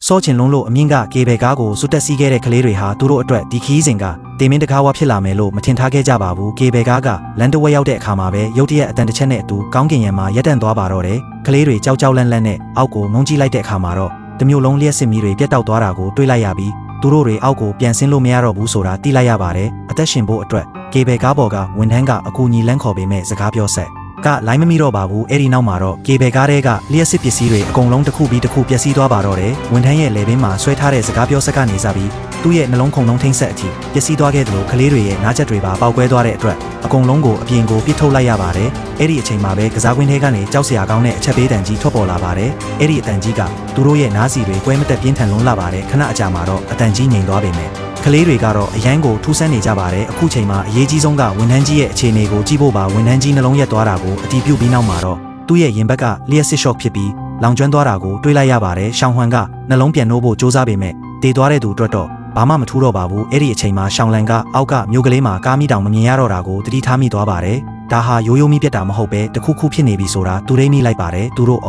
စောချင်လုံးလို့အမြင့်ကကေဘဲကားကိုစွတ်တက်စီးခဲ့တဲ့ကလေးတွေဟာသူတို့အတွက်ဒီခီးစဉ်ကတေမင်းတကားဝါဖြစ်လာမယ်လို့မထင်ထားခဲ့ကြပါဘူးကေဘဲကားကလန်တဝက်ရောက်တဲ့အခါမှာပဲရုတ်တရက်အတန်တစ်ချက်နဲ့အတူကောင်းကင်ယံမှာရက်တန့်သွားပါတော့တယ်ကလေးတွေကြောက်ကြောက်လန့်လန့်နဲ့အောက်ကိုငုံကြည့်လိုက်တဲ့အခါမှာတော့တမျိုးလုံးလျှက်စစ်မီးတွေပြတ်တောက်သွားတာကိုတွေးလိုက်ရပြီးသူတို့တွေအောက်ကိုပြန်ဆင်းလို့မရတော့ဘူးဆိုတာသိလိုက်ရပါတယ်အသက်ရှင်ဖို့အတွက်ကေဘဲကားပေါ်ကဝန်ထမ်းကအကူအညီလန့်ခေါ်ပေမဲ့စကားပြောဆက်ကလိုင်းမမိတော့ပါဘူးအဲ့ဒီနောက်မှာတော့ကေဘဲကားတွေကလျှက်စစ်ပစ္စည်းတွေအကုန်လုံးတစ်ခုပြီးတစ်ခုပျက်စီးသွားပါတော့တယ်ဝန်ထမ်းရဲ့လေဘင်းမှာဆွဲထားတဲ့စကားပြောဆက်ကနေစပြီးသူ့ရဲ့နှလုံးခုန်လုံးထိမ့်ဆက်အထိပျက်စီးသွားခဲ့သလိုကလေးတွေရဲ့နားချက်တွေပါပေါက်ကွဲသွားတဲ့အတွက်အကုန်လုံးကိုအပြင်ကိုပစ်ထုတ်လိုက်ရပါတယ်အဲ့ဒီအချိန်မှာပဲကစားကွင်းထဲကနေကြောက်စရာကောင်းတဲ့အချက်ပေးတန်ကြီးထွက်ပေါ်လာပါတယ်အဲ့ဒီအတန်ကြီးကသူတို့ရဲ့နားစီတွေကွဲမတက်ပြင်းထန်လုံးလာပါတယ်ခဏအကြာမှာတော့အတန်ကြီးငြိမ်သွားပေမဲ့ကလေးတွေကတော့အရန်ကိုထူးဆန်းနေကြပါတယ်အခုချိန်မှာအရေးကြီးဆုံးကဝန်ထမ်းကြီးရဲ့အခြေအနေကိုကြည့်ဖို့ပါဝန်ထမ်းကြီးနှလုံးရက်သွားတာကိုအတီးပြုတ်ပြီးနောက်မှာတော့သူ့ရဲ့ရင်ဘက်ကလျှက်စစ်ရှော့ဖြစ်ပြီးလောင်ကျွမ်းသွားတာကိုတွေးလိုက်ရပါတယ်ရှောင်းဟွမ်ကနှလုံးပြန်နှိုးဖို့ကြိုးစားပေမဲ့တေသွားတဲ့သူအတွက်တော့ဘာမှမထူးတော့ပါဘူးအဲ့ဒီအချိန်မှာရှောင်းလန်ကအောက်ကမြို့ကလေးမှာကားမိတောင်မမြင်ရတော့တာကိုတတိထားမိသွားပါတယ်ဒါဟာရိုးရိုးမိပြတ်တာမဟုတ်ပဲတခုခုဖြစ်နေပြီဆိုတာသူရိမ့်မိလိုက်ပါတယ်သူတို့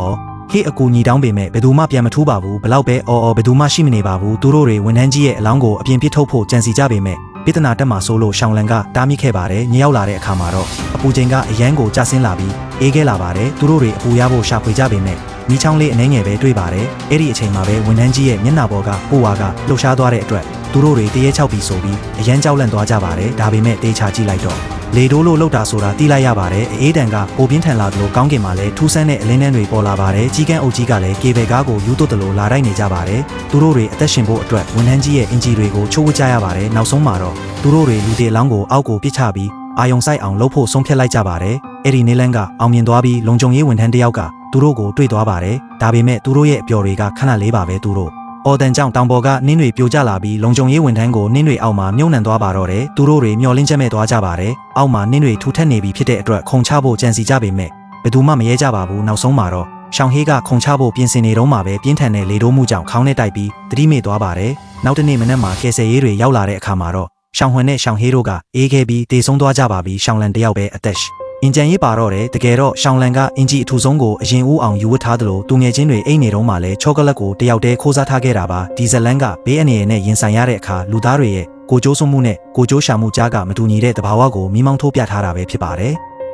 ဟေ့အကူညီတောင်းပေမဲ့ဘယ်သူမှပြန်မထူးပါဘူးဘလောက်ပဲအော်ဘယ်သူမှရှိမနေပါဘူးသူတို့တွေဝန်ထမ်းကြီးရဲ့အလောင်းကိုအပြင်ပြစ်ထုတ်ဖို့ကြံစီကြပေမဲ့ပြဿနာတက်မှာဆိုလို့ရှောင်းလန်ကတားမိခဲ့ပါတယ်ညရောက်လာတဲ့အခါမှာတော့အပူချိန်ကအရန်ကိုကျဆင်းလာပြီးအေးခဲလာပါတယ်သူတို့တွေအပူရဖို့ရှာဖွေကြပေမဲ့မိချောင်းလေးအနှဲငယ်ပဲတွေ့ပါတယ်အဲ့ဒီအချိန်မှာပဲဝန်ထမ်းကြီးရဲ့မျက်နှာပေါ်ကပိုဝါကလှုပ်ရှားသွားတဲ့အတွက်သူတို့တွေတရေချောက်ပြီးဆိုပြီးအရန်ကြောက်လန့်သွားကြပါတယ်ဒါပေမဲ့တေချာကြည့်လိုက်တော့လေတိုးလို့လှုပ်တာဆိုတာသိလိုက်ရပါတယ်အေးတန်ကပိုပြင်းထန်လာသလိုကောင်းကင်မှာလည်းထူးဆန်းတဲ့အလင်းနှန်းတွေပေါ်လာပါတယ်ကြီးကန်းအုပ်ကြီးကလည်းကေဘဲကားကိုယူသွတ်တယ်လို့လာတိုက်နေကြပါတယ်သူတို့တွေအသက်ရှင်ဖို့အတွက်ဝန်ထမ်းကြီးရဲ့အင်ဂျီတွေကိုချိုးဝှက်ကြရပါတယ်နောက်ဆုံးမှာတော့သူတို့တွေလူတေလောင်းကိုအောက်ကိုပစ်ချပြီးအာယုံဆိုင်အောင်လှုပ်ဖို့ဆုံးဖြတ်လိုက်ကြပါတယ်အဲ့ဒီနေလန်းကအောင်မြင်သွားပြီးလုံခြုံရေးဝန်ထမ်းတစ်ယောက်ကသူတို့ကိုတွေ့သွားပါတယ်ဒါပေမဲ့သူတို့ရဲ့အပျော်တွေကခဏလေးပါပဲသူတို့အော်တန်ကြောင့်တောင်ပေါ်ကနင်းတွေပြိုကျလာပြီးလုံခြုံရေးဝန်ထမ်းကိုနင်းတွေအောက်မှာမြုပ်နှံသွားပါတော့တယ်သူတို့တွေမျောလင်းချက်မဲ့သွားကြပါတယ်အောက်မှာနင်းတွေထူထပ်နေပြီဖြစ်တဲ့အတွက်ခုံချဖို့ကြံစီကြပေမဲ့ဘယ်သူမှမရဲကြပါဘူးနောက်ဆုံးမှာတော့ရှောင်းဟေးကခုံချဖို့ပြင်ဆင်နေတော့မှပဲပြင်းထန်တဲ့လေတိုးမှုကြောင့်ခေါင်းနဲ့တိုက်ပြီးသတိမေ့သွားပါတယ်နောက်တနေ့မနက်မှာကယ်ဆယ်ရေးတွေရောက်လာတဲ့အခါမှာတော့ရှောင်းဟွမ်နဲ့ရှောင်းဟေးတို့ကအေးခဲပြီးတေဆုံးသွားကြပါပြီးရှောင်းလန်တယောက်ပဲအသက်အင်ဂျင်ရေးပါတော့တယ်တကယ်တော့ရှောင်းလန်ကအင်ဂျီအထူဆုံးကိုအရင်ဦးအောင်ယူဝတ်ထားသလိုသူငယ်ချင်းတွေအိတ်နေတော့မှလည်းချောကလက်ကိုတယောက်တည်းခိုးစားထားခဲ့တာပါဒီဇလန်ကဘေးအနေနဲ့ရင်ဆိုင်ရတဲ့အခါလူသားတွေရဲ့ကိုကြိုးစွမှုနဲ့ကိုကြိုးရှာမှုကြားကမတူညီတဲ့သဘာဝကိုမိမောင်းထိုးပြထားတာပဲဖြစ်ပါတယ်